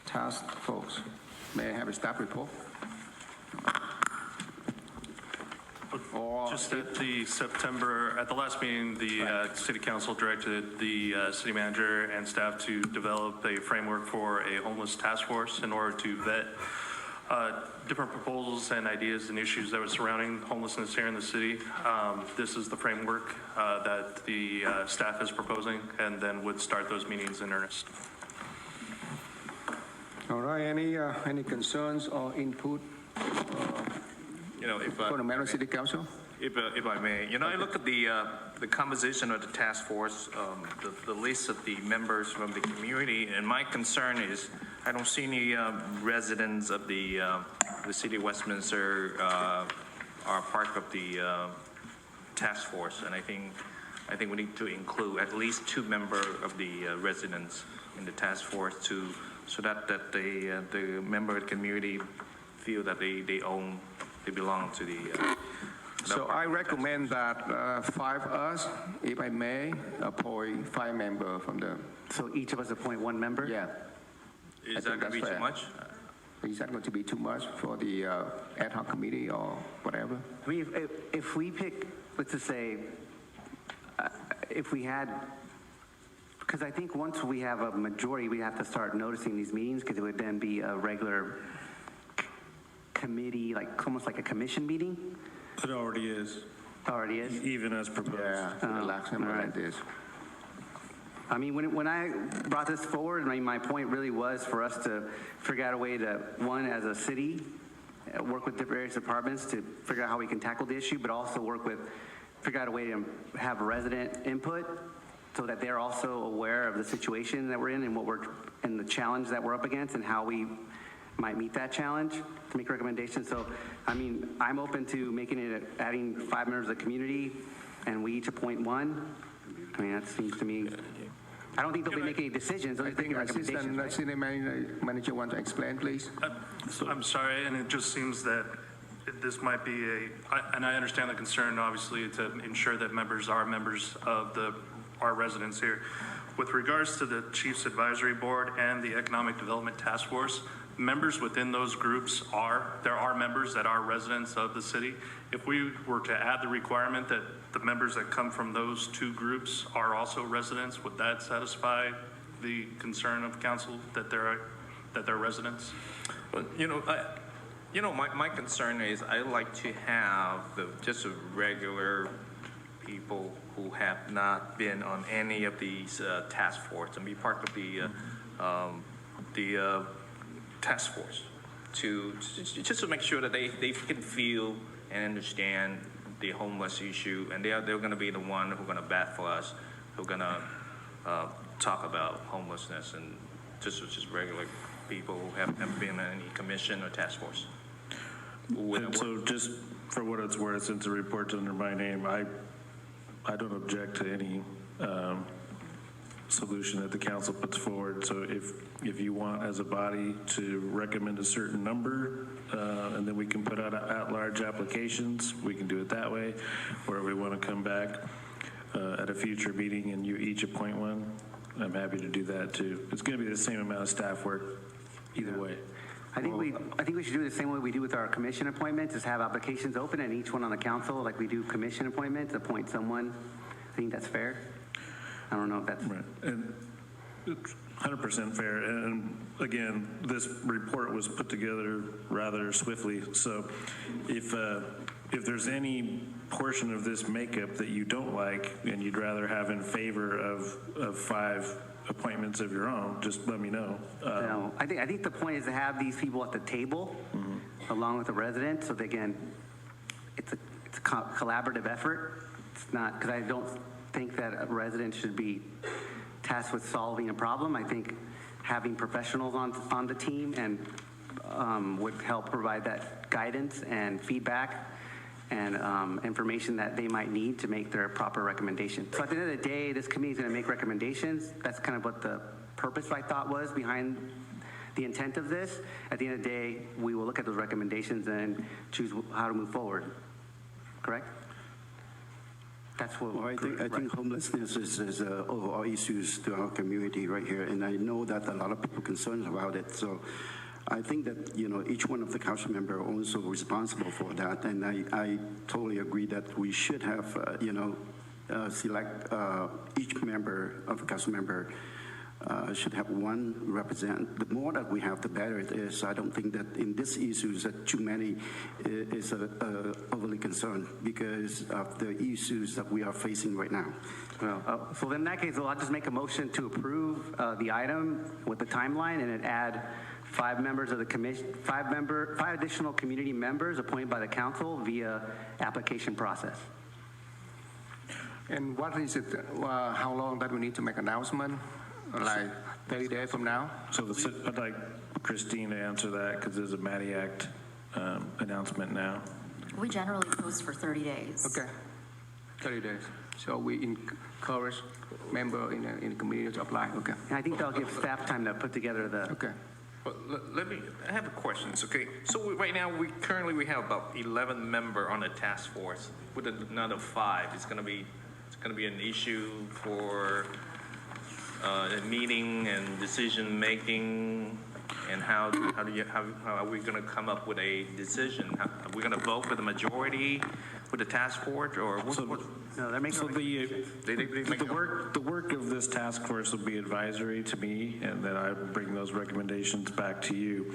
Task Force. May I have a staff report? Or Just at the last meeting, the City Council directed the city manager and staff to develop a framework for a homeless task force in order to vet different proposals and ideas and issues that were surrounding homelessness here in the city. This is the framework that the staff is proposing, and then would start those meetings in earnest. all right, any concerns or input for the Maryland City Council? If I may, I look at the composition of the task force, the list of the members from the community, and my concern is I don't see any residents of the city of Westminster are part of the task force, and I think we need to include at least 2 members of the residents in the task force so that the member of the community feel that they belong to the. So I recommend that 5 us, if I may, appoint 5 members from the, So each of us appoint 1 member? yeah. Is that going to be too much? Is that going to be too much for the ad hoc committee or whatever? I mean, if we pick, let's just say, if we had, because I think once we have a majority, we have to start noticing these meetings, because it would then be a regular committee, like almost like a commission meeting. It already is, Already is. even as proposed. Yeah, relax him like this. I mean, when I brought this forward, I mean, my point really was for us to figure out a way to, one, as a city, work with different various departments to figure out how we can tackle the issue, but also figure out a way to have resident input so that they're also aware of the situation that we're in and the challenge that we're up against and how we might meet that challenge to make recommendations. So, I mean, I'm open to adding 5 members of the community, and we each appoint 1. I mean, that seems to me, I don't think they'll be making any decisions. I think Assistant City Manager want to explain, please. I'm sorry, and it just seems that this might be and I understand the concern, obviously, to ensure that members are members of our residents here. With regards to the Chiefs Advisory Board and the Economic Development Task Force, members within those groups there are members that are residents of the city. If we were to add the requirement that the members that come from those 2 groups are also residents, would that satisfy the concern of council that they're residents? But my concern is I like to have just a regular people who have not been on any of these task force and be part of the task force just to make sure that they can feel and understand the homeless issue, and they're going to be the one who are going to bat for us, who are going to talk about homelessness, and just regular people who haven't been in any commission or task force. And so just for what it's worth, since the report's under my name, I don't object to any solution that the council puts forward. So if you want as a body to recommend a certain number, and then we can put out at-large applications, we can do it that way. Or if we want to come back at a future meeting and you each appoint 1, I'm happy to do that too. It's going to be the same amount of staff work either way. I think we should do it the same way we do with our commission appointments, is have applications open and each one on the council, like we do commission appointments, appoint someone. I think that's fair. I don't know if that's right. And it's 100% fair. And again, this report was put together rather swiftly. So if there's any portion of this makeup that you don't like and you'd rather have in favor of 5 appointments of your own, just let me know. No, I think the point is to have these people at the table along with the residents, so they can. It's a collaborative effort. It's not, because I don't think that a resident should be tasked with solving a problem. I think having professionals on the team and would help provide that guidance and feedback and information that they might need to make their proper recommendation. So at the end of the day, this committee is going to make recommendations. That's kind of what the purpose, I thought, was behind the intent of this. At the end of the day, we will look at those recommendations and choose how to move forward. Correct? That's what. Well, I think right. homelessness is overall issues to our community right here, and I know that a lot of people concerned about it. So I think that, you know, each one of the council member are also responsible for that, and I totally agree that we should have, select each member of the council member should have one represent. The more that we have, the better it is. I don't think that in these issues that too many is overly concerned because of the issues that we are facing right now. Well, so then in that case, I'll just make a motion to approve the item with the timeline and then add 5 members of the commission, 5 additional community members appointed by the council via application process. And what is it, how long that we need to make announcement? Like 30 days from now? So I'd like Christine to answer that because there's a Matty Act announcement now. We generally post for 30 days. Okay, 30 days. So we encourage member in the community to apply, okay? And I think that'll give staff time to put together the. Okay. Well, I have a question, okay? So right now, currently we have about 11 member on the task force with another 5. It's gonna be an issue for a meeting and decision making, and how are we going to come up with a decision? Are we going to vote with a majority with the task force, or what? No, they're making. So the the work of this task force will be advisory to me, and then I bring those recommendations back to you.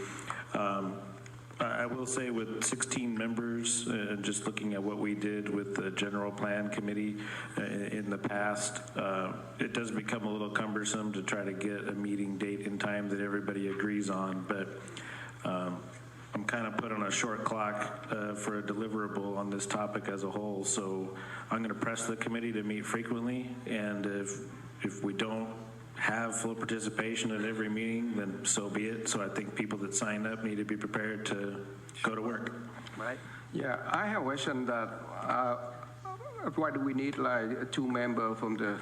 I will say with 16 members, just looking at what we did with the general plan committee in the past, it does become a little cumbersome to try to get a meeting date and time that everybody agrees on, but I'm kind of put on a short clock for a deliverable on this topic as a whole, so I'm going to press the committee to meet frequently, and if we don't have full participation at every meeting, then so be it. So I think people that sign up need to be prepared to go to work. Right. Yeah, I have a question that why do we need like 2 members from the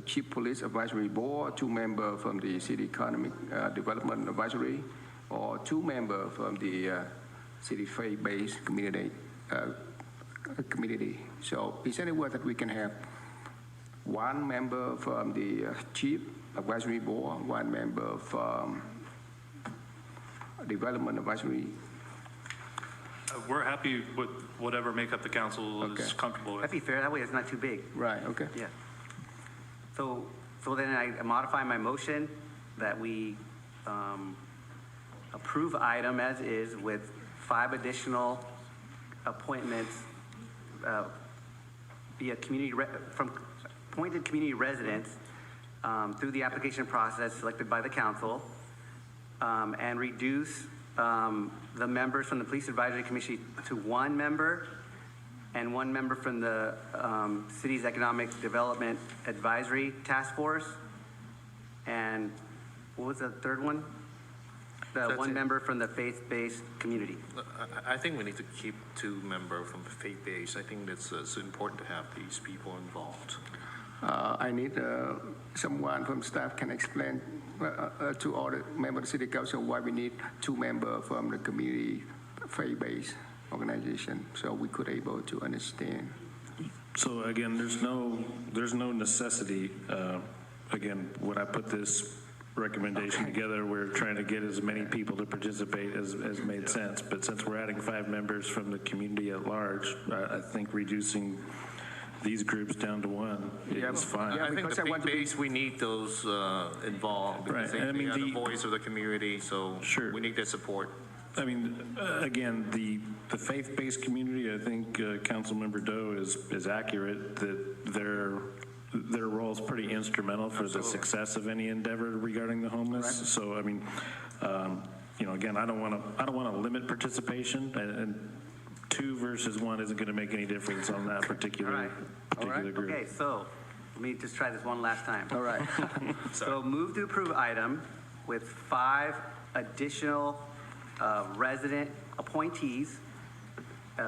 Chief Police Advisory Board, 2 members from the City Economic Development Advisory, or 2 members from the City Faith-Based Community? So is there any way that we can have 1 member from the Chief Advisory Board, 1 member from Development Advisory? We're happy with whatever makeup the council is Okay. comfortable with. That'd be fair. That way, it's not too big. Right, okay. Yeah. So then I modify my motion that we approve item as is with 5 additional appointments via from appointed community residents through the application process selected by the council, and reduce the members from the Police Advisory Commission to 1 member and 1 member from the city's Economic Development Advisory Task Force. And what was the third one? The That's 1 it. member from the faith-based community. I think we need to keep 2 members from the faith base. I think it's important to have these people involved. I need someone from staff can explain to all the members of the City Council why we need 2 members from the community faith-based organization, so we could able to understand. So again, there's no necessity. Again, when I put this recommendation together, we're trying to get as many people to participate as made sense. But since we're adding 5 members from the community at large, I think reducing these groups down to 1 is fine. Yeah, I think because the I want faith to be- base, we need those involved. Right, Because they and I mean, are the the voice of the community, so Sure. we need their support. I mean, again, the faith-based community, I think Councilmember Doe is accurate that their role is pretty instrumental for the success of any endeavor regarding the homeless. Correct. So I mean, again, I don't want to limit participation, and 2 versus 1 isn't going to make any difference on that particular group. Okay, so let me just try this one last time. All right. So move to approve item with 5 additional resident appointees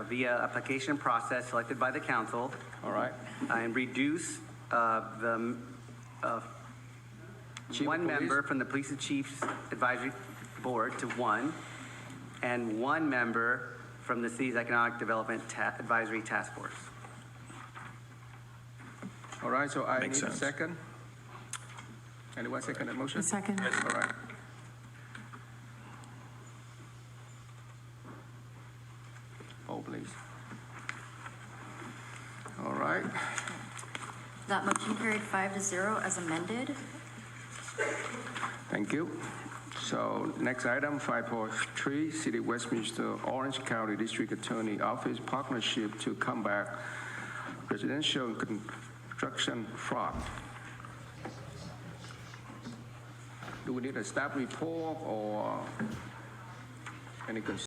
via application process selected by the council. All right. And reduce the Chief of 1 Police? member from the Police and Chiefs Advisory Board to 1, and 1 member from the city's Economic Development Advisory Task Force. All right, so I need Makes a sense. second. Anyone second that motion? A second. All right. Oh, please. All right. That motion carried 5-0 as amended. Thank you. So next item, 5.3, City of Westminster, Orange County District Attorney Office Partnership to Combat Residential Construction Fraud. Do we need a staff report or any